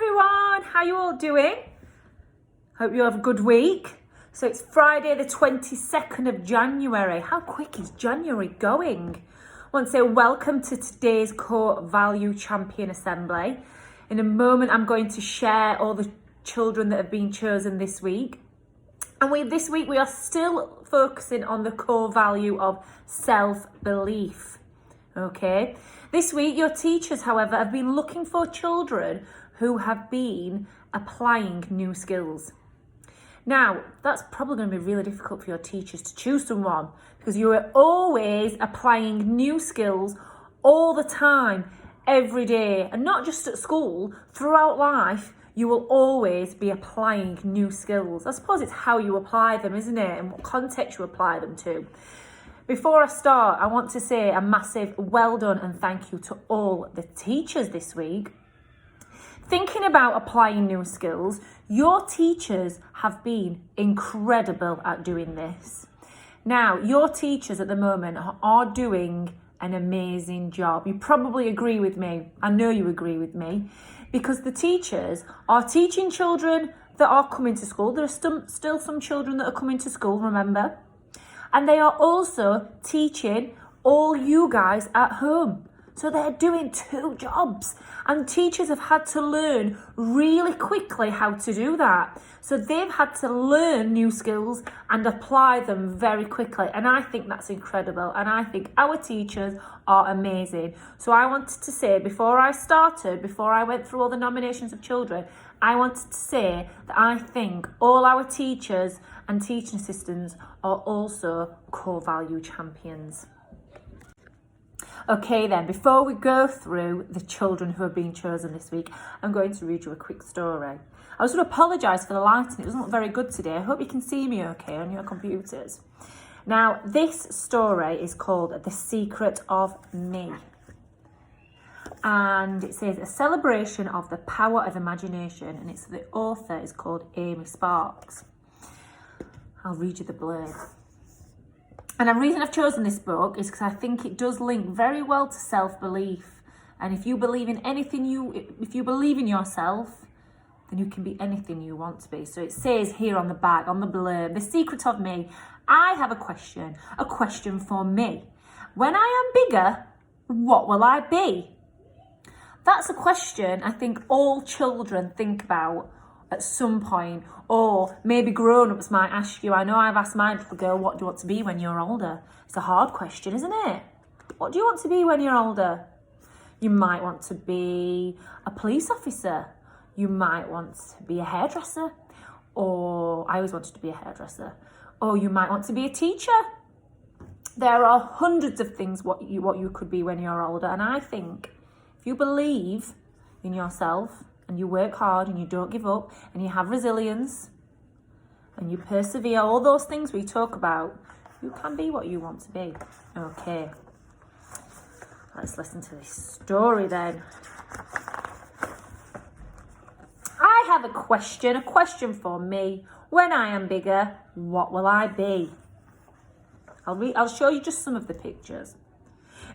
everyone, how you all doing? Hope you have a good week. So it's Friday the 22nd of January. How quick is January going? I want to say welcome to today's Core Value Champion Assembly. In a moment I'm going to share all the children that have been chosen this week. And this week we are still focusing on the core value of self-belief. Okay. This week your teachers, however, have been looking for children who have been applying new skills. Now, that's probably going to be really difficult for your teachers to choose someone because you are always applying new skills all the time, every day, and not just at school, throughout life. You will always be applying new skills. I suppose it's how you apply them, isn't it? And what context you apply them to. Before I start, I want to say a massive well done and thank you to all the teachers this week. Thinking about applying new skills, your teachers have been incredible at doing this. Now, your teachers at the moment are doing an amazing job. You probably agree with me. I know you agree with me. Because the teachers are teaching children that are coming to school. There are still some children that are coming to school, remember? And they are also teaching all you guys at home. So they're doing two jobs. And teachers have had to learn really quickly how to do that. So they've had to learn new skills and apply them very quickly. And I think that's incredible. And I think our teachers are amazing. So I wanted to say, before I went through all the nominations of children, I wanted to say that I think all our teachers and teaching assistants are also core value champions. Okay then, before we go through the children who have been chosen this week, I'm going to read you a quick story. I was going to apologise for the lighting, it doesn't look very good today. I hope you can see me okay on your computers. Now, this story is called The Secret of Me. And it says, a celebration of the power of imagination, and the author is called Amy Sparks. I'll read you the blurb. And the reason I've chosen this book is because I think it does link very well to self-belief. And if you believe in if you believe in yourself, then you can be anything you want to be. So it says here on the back, on the blurb, the secret of me. I have a question for me. When I am bigger, what will I be? That's a question I think all children think about at some point, or maybe grown-ups might ask you. I know I've asked my little girl, what do you want to be when you're older? It's a hard question, isn't it? What do you want to be when you're older? You might want to be a police officer. You might want to be a hairdresser, or I always wanted to be a hairdresser. Or you might want to be a teacher. There are hundreds of things what you could be when you're older, and I think if you believe in yourself, and you work hard and you don't give up and you have resilience and you persevere, all those things we talk about, you can be what you want to be. Okay, let's listen to this story then. I have a question for me. When I am bigger, what will I be? I'll show you just some of the pictures.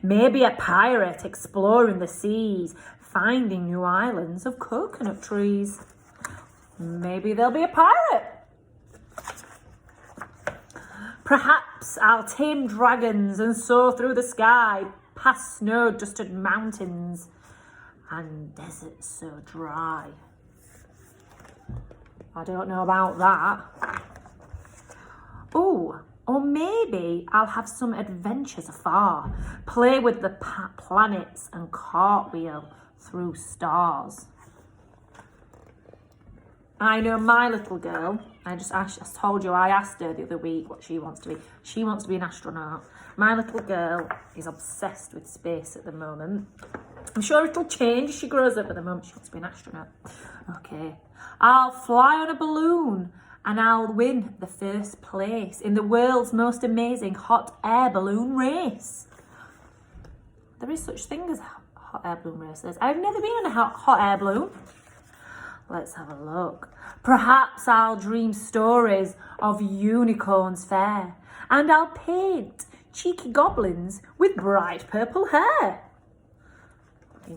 Maybe a pirate exploring the seas, finding new islands of coconut trees. Maybe there'll be a pirate. Perhaps I'll tame dragons and soar through the sky, past snow-dusted mountains and deserts so dry. I don't know about that. Oh, or maybe I'll have some adventures afar, play with the planets and cartwheel through stars. I know my little girl, I told you, I asked her the other week what she wants to be. She wants to be an astronaut. My little girl is obsessed with space at the moment. I'm sure it'll change as she grows up. At the moment she wants to be an astronaut. Okay. I'll fly on a balloon and I'll win the first place in the world's most amazing hot air balloon race. There is such thing as hot air balloon races. I've never been on a hot air balloon. Let's have a look. Perhaps I'll dream stories of unicorns fair and I'll paint cheeky goblins with bright purple hair.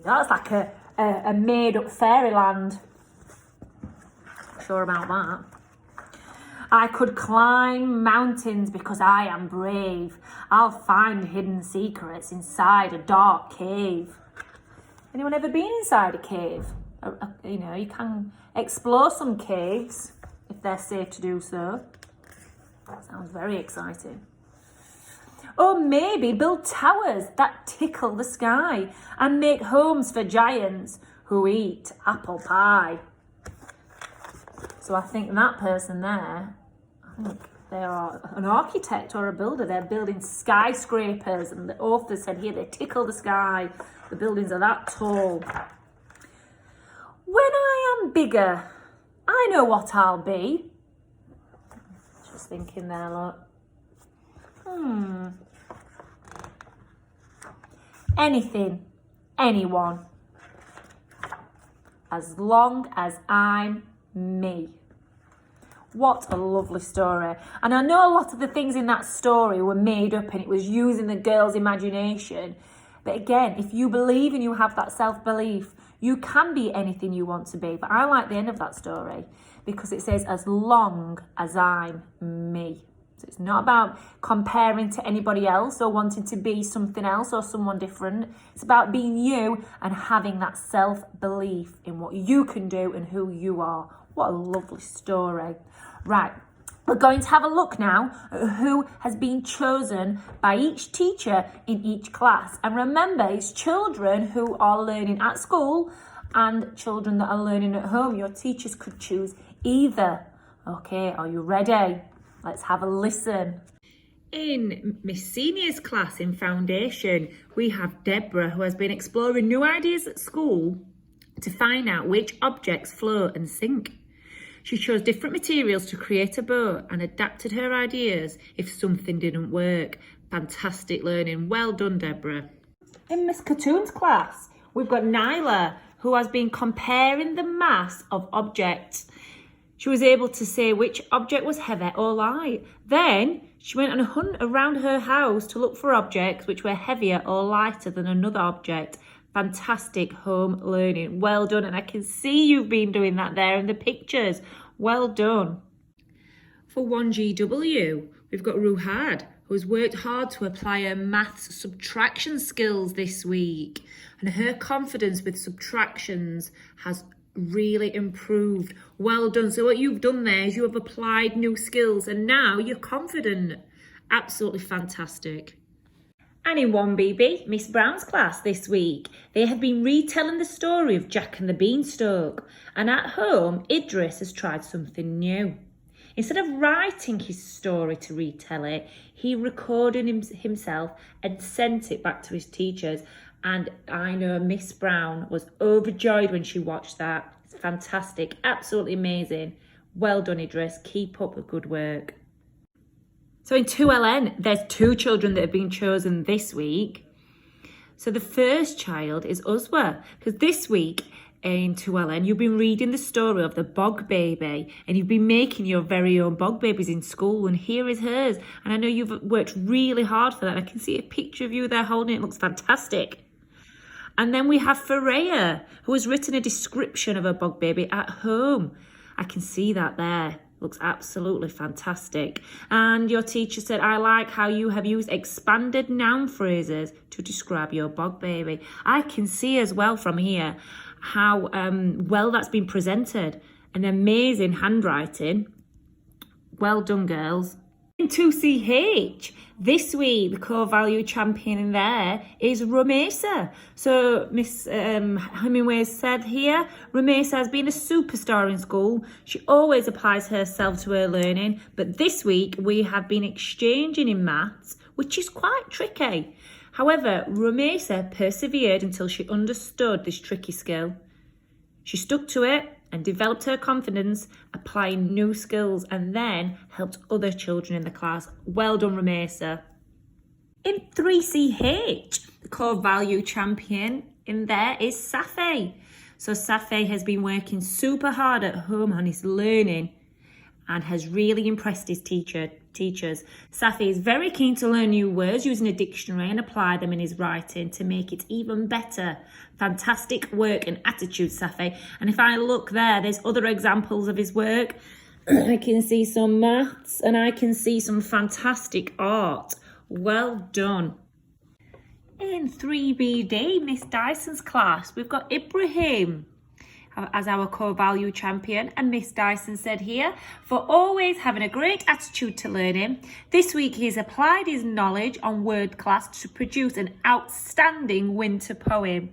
That's like a made-up fairyland. sure about that. I could climb mountains because I am brave. I'll find hidden secrets inside a dark cave. Anyone ever been inside a cave? You know, you can explore some caves if they're safe to do so. That sounds very exciting. Or maybe build towers that tickle the sky and make homes for giants who eat apple pie. So I think that person there, I think they are an architect or a builder. They're building skyscrapers, and the author said here they tickle the sky. The buildings are that tall. When I am bigger, I know what I'll be. Just thinking there, look. Anything, anyone. As long as I'm me. What a lovely story. And I know a lot of the things in that story were made up and it was using the girl's imagination. But again, if you believe and you have that self-belief, you can be anything you want to be. But I like the end of that story because it says, as long as I'm me. So it's not about comparing to anybody else or wanting to be something else or someone different. It's about being you and having that self-belief in what you can do and who you are. What a lovely story. Right, we're going to have a look now at who has been chosen by each teacher in each class. And remember, it's children who are learning at school and children that are learning at home. Your teachers could choose either. Okay, are you ready? Let's have a listen. In Miss Senior's class in Foundation, we have Deborah, who has been exploring new ideas at school to find out which objects float and sink. She chose different materials to create a boat and adapted her ideas if something didn't work. Fantastic learning. Well done, Deborah. In Miss Cartoon's class, we've got Nyla, who has been comparing the mass of objects. She was able to say which object was heavy or light. Then she went on a hunt around her house to look for objects which were heavier or lighter than another object. Fantastic home learning. Well done. And I can see you've been doing that there in the pictures. Well done. For 1GW, we've got Ruhad, who's worked hard to apply her maths subtraction skills this week. And her confidence with subtractions has really improved. Well done. So what you've done there is you have applied new skills and now you're confident. Absolutely fantastic. And in 1BB, Miss Brown's class this week, they have been retelling the story of Jack and the Beanstalk. And at home, Idris has tried something new. Instead of writing his story to retell it, he recorded himself and sent it back to his teachers. And I know Miss Brown was overjoyed when she watched that. It's fantastic, absolutely amazing. Well done, Idris. Keep up the good work. So in 2LN, there's 2 children that have been chosen this week. So the first child is Uzwa, because this week in 2LN, you've been reading the story of the Bog Baby and you've been making your very own Bog Babies in school, and here is hers. And I know you've worked really hard for that. I can see a picture of you there holding it. It looks fantastic. And then we have Freya, who has written a description of her Bog Baby at home. I can see that there. Looks absolutely fantastic. And your teacher said, I like how you have used expanded noun phrases to describe your Bog Baby. I can see as well from here how well that's been presented. An amazing handwriting. Well done, girls. In 2CH, this week, the core value champion in there is Ramesa. So Miss Hemingway said here, Ramesa has been a superstar in school. She always applies herself to her learning. But this week, we have been exchanging in maths, which is quite tricky. However, Ramesa persevered until she understood this tricky skill. She stuck to it and developed her confidence, applying new skills, and then helped other children in the class. Well done, Ramesa. In 3CH, the core value champion in there is Safi. So Safi has been working super hard at home on his learning, and has really impressed his teachers. Safi is very keen to learn new words using a dictionary and apply them in his writing to make it even better. Fantastic work and attitude, Safi. And if I look there's other examples of his work. I can see some maths and I can see some fantastic art. Well done. In 3BD, Miss Dyson's class, we've got Ibrahim as our core value champion, and Miss Dyson said here, for always having a great attitude to learning, this week he's applied his knowledge on word class to produce an outstanding winter poem.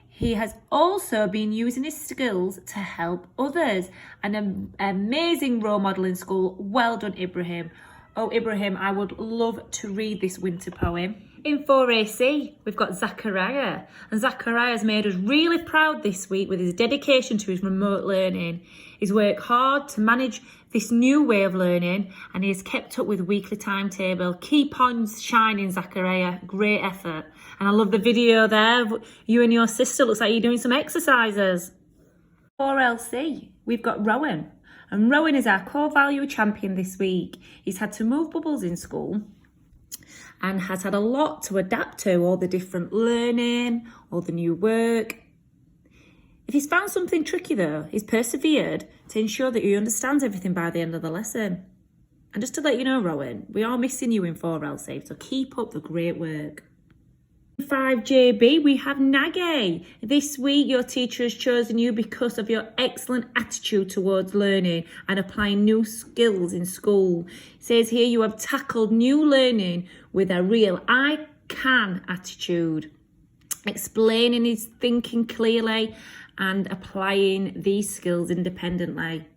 He has also been using his skills to help others. An amazing role model in school. Well done, Ibrahim. Oh, Ibrahim, I would love to read this winter poem. In 4AC, we've got Zachariah. And Zachariah's made us really proud this week with his dedication to his remote learning. He's worked hard to manage this new way of learning and he has kept up with weekly timetable. Keep on shining, Zachariah. Great effort. And I love the video there. You and your sister, looks like you're doing some exercises. 4LC, we've got Rowan. And Rowan is our core value champion this week. He's had to move bubbles in school and has had a lot to adapt to, all the different learning, all the new work. If he's found something tricky though, he's persevered to ensure that he understands everything by the end of the lesson. And just to let you know, Rowan, we are missing you in 4LC, so keep up the great work. 5JB, we have Nage. This week, your teacher has chosen you because of your excellent attitude towards learning and applying new skills in school. It says here you have tackled new learning with a real I can attitude, explaining his thinking clearly and applying these skills independently.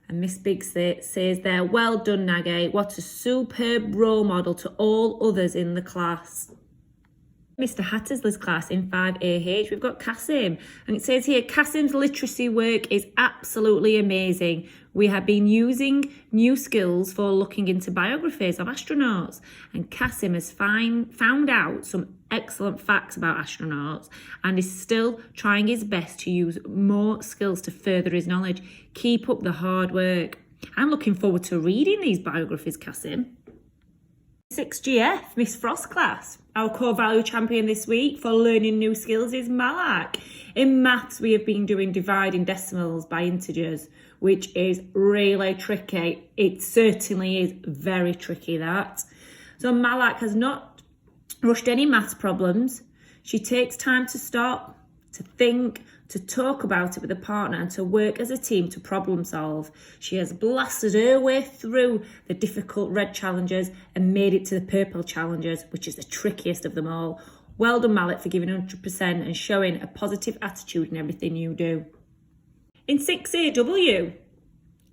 And Miss Big says there, well done, Nage. What a superb role model to all others in the class. Mr. Hattersley's class in 5AH, we've got Kasim. And it says here, Kasim's literacy work is absolutely amazing. We have been using new skills for looking into biographies of astronauts. And Kasim has found out some excellent facts about astronauts and is still trying his best to use more skills to further his knowledge. Keep up the hard work. I'm looking forward to reading these biographies, Kasim. 6GF, Miss Frost class. Our core value champion this week for learning new skills is Malak. In maths, we have been doing dividing decimals by integers, which is really tricky. It certainly is very tricky, that. So Malak has not rushed any maths problems. She takes time to stop, to think, to talk about it with a partner and to work as a team to problem solve. She has blasted her way through the difficult red challenges and made it to the purple challenges, which is the trickiest of them all. Well done, Malik, for giving 100% and showing a positive attitude in everything you do. In 6AW,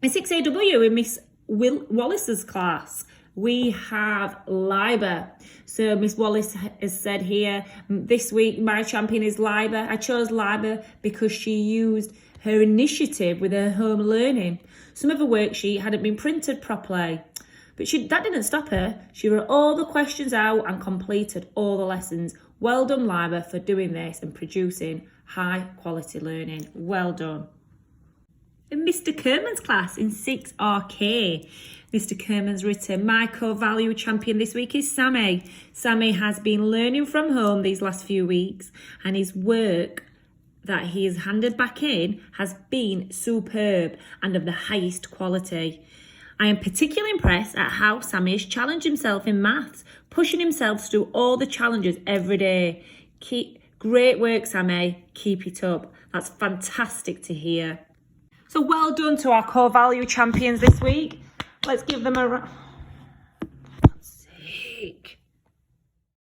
in Miss Wallace's class, we have Liber. So Miss Wallace has said here, this week my champion is Liber. I chose Liber because she used her initiative with her home learning. Some of her worksheet hadn't been printed properly, but that didn't stop her. She wrote all the questions out and completed all the lessons. Well done, Liber, for doing this and producing high quality learning. Well done. In Mr. Kerman's class in 6RK, Mr. Kerman's written, my core value champion this week is Sammy. Sammy has been learning from home these last few weeks and his work that he has handed back in has been superb and of the highest quality. I am particularly impressed at how Sammy has challenged himself in maths, pushing himself to do all the challenges every day. Great work, Sammy. Keep it up. That's fantastic to hear. So well done to our core value champions this week. Let's give them a